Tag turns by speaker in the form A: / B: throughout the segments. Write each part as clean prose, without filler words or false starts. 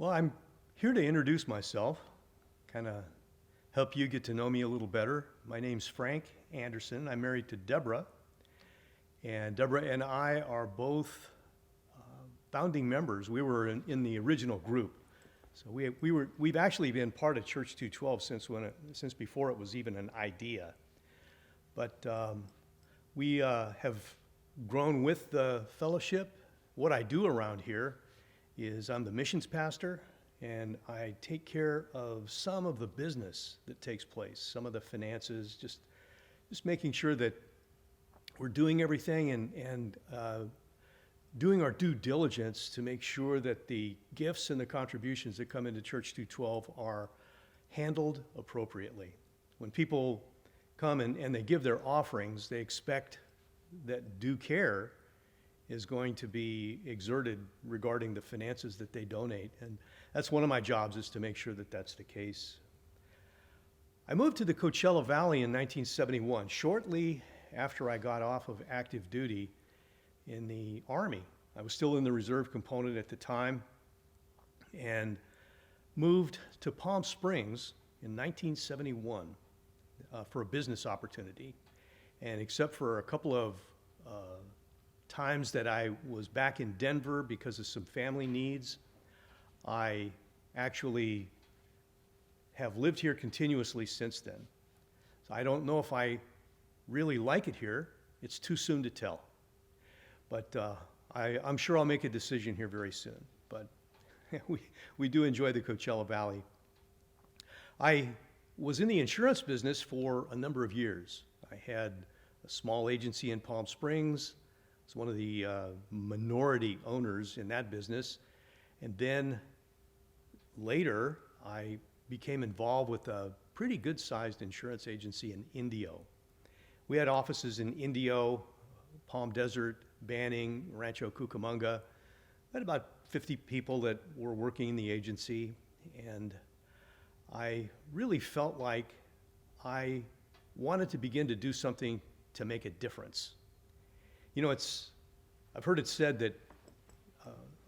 A: Well, I'm here to introduce myself, kind of help you get to know me a little better. My name's Frank Anderson. I'm married to Deborah, and Deborah and I are both founding members. We were in the original group, so we've actually been part of Church 212 since before it was even an idea. But we have grown with the fellowship. What I do around here is I'm the missions pastor, and I take care of some of the business that takes place, some of the finances, just making sure that we're doing everything and doing our due diligence to make sure that the gifts and the contributions that come into Church 212 are handled appropriately. When people come and they give their offerings, they expect that due care is going to be exerted regarding the finances that they donate. And that's one of my jobs, is to make sure that that's the case. I moved to the Coachella Valley in 1971, shortly after I got off of active duty in the Army. I was still in the reserve component at the time, and moved to Palm Springs in 1971 for a business opportunity. And except for a couple of times that I was back in Denver because of some family needs, I actually have lived here continuously since then. So I don't know if I really like it here. It's too soon to tell. But I'm sure I'll make a decision here very soon. But we do enjoy the Coachella Valley. I was in the insurance business for a number of years. I had a small agency in Palm Springs. I was one of the minority owners in that business. And then later, I became involved with a pretty good-sized insurance agency in Indio. We had offices in Indio, Palm Desert, Banning, Rancho Cucamonga. I had about 50 people that were working in the agency, and I really felt like I wanted to begin to do something to make a difference. You know, I've heard it said that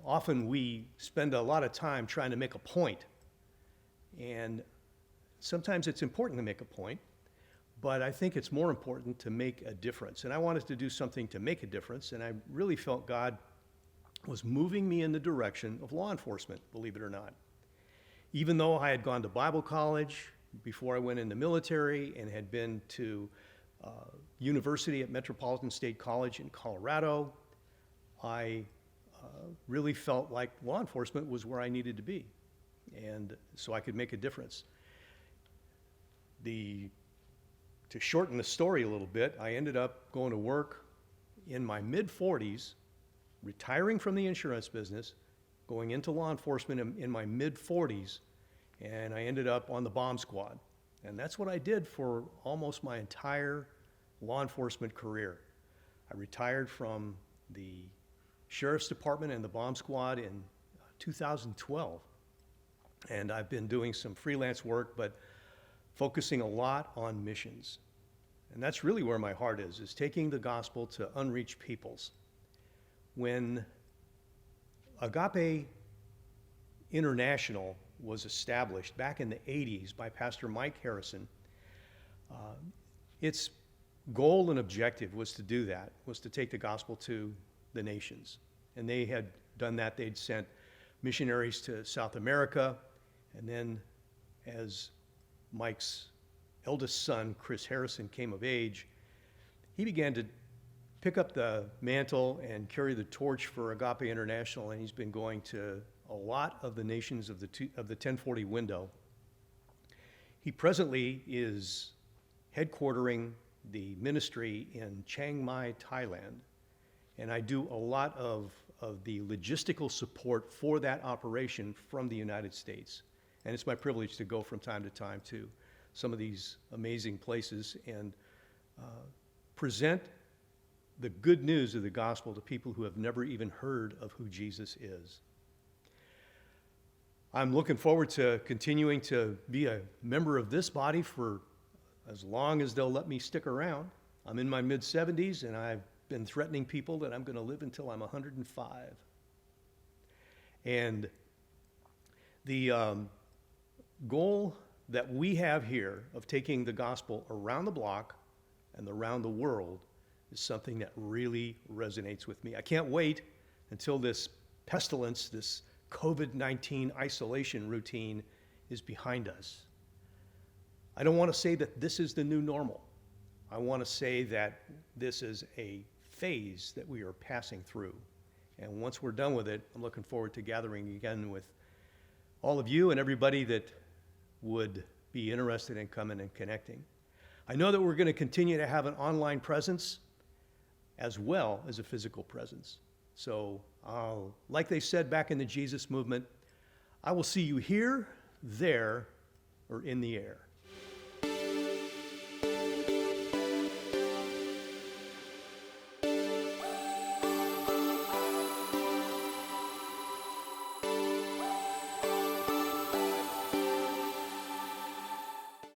A: often we spend a lot of time trying to make a point, and sometimes it's important to make a point, but I think it's more important to make a difference. And I wanted to do something to make a difference, and I really felt God was moving me in the direction of law enforcement, believe it or not. Even though I had gone to Bible college before I went in the military and had been to university at Metropolitan State College in Colorado, I really felt like law enforcement was where I needed to be, and so I could make a difference. To shorten the story a little bit, I ended up going to work in my mid-40s, retiring from the insurance business, going into law enforcement in my mid-40s, and I ended up on the bomb squad. And that's what I did for almost my entire law enforcement career. I retired from the Sheriff's Department and the bomb squad in 2012. And I've been doing some freelance work, but focusing a lot on missions. And that's really where my heart is taking the gospel to unreached peoples. When Agape International was established back in the 80s by Pastor Mike Harrison, its goal and objective was to do that, was to take the gospel to the nations. And they had done that. They'd sent missionaries to South America, and then as Mike's eldest son, Chris Harrison, came of age, he began to pick up the mantle and carry the torch for Agape International, and he's been going to a lot of the nations of the 1040 window. He presently is headquartering the ministry in Chiang Mai, Thailand, and I do a lot of the logistical support for that operation from the United States. And it's my privilege to go from time to time to some of these amazing places and present the good news of the gospel to people who have never even heard of who Jesus is. I'm looking forward to continuing to be a member of this body for as long as they'll let me stick around. I'm in my mid-70s, and I've been threatening people that I'm going to live until I'm 105. And The goal that we have here of taking the gospel around the block and around the world is something that really resonates with me. I can't wait until this pestilence, this COVID-19 isolation routine is behind us. I don't want to say that this is the new normal. I want to say that this is a phase that we are passing through. And once we're done with it, I'm looking forward to gathering again with all of you and everybody that would be interested in coming and connecting. I know that we're going to continue to have an online presence as well as a physical presence. So, like they said back in the Jesus movement, I will see you here, there, or in the air.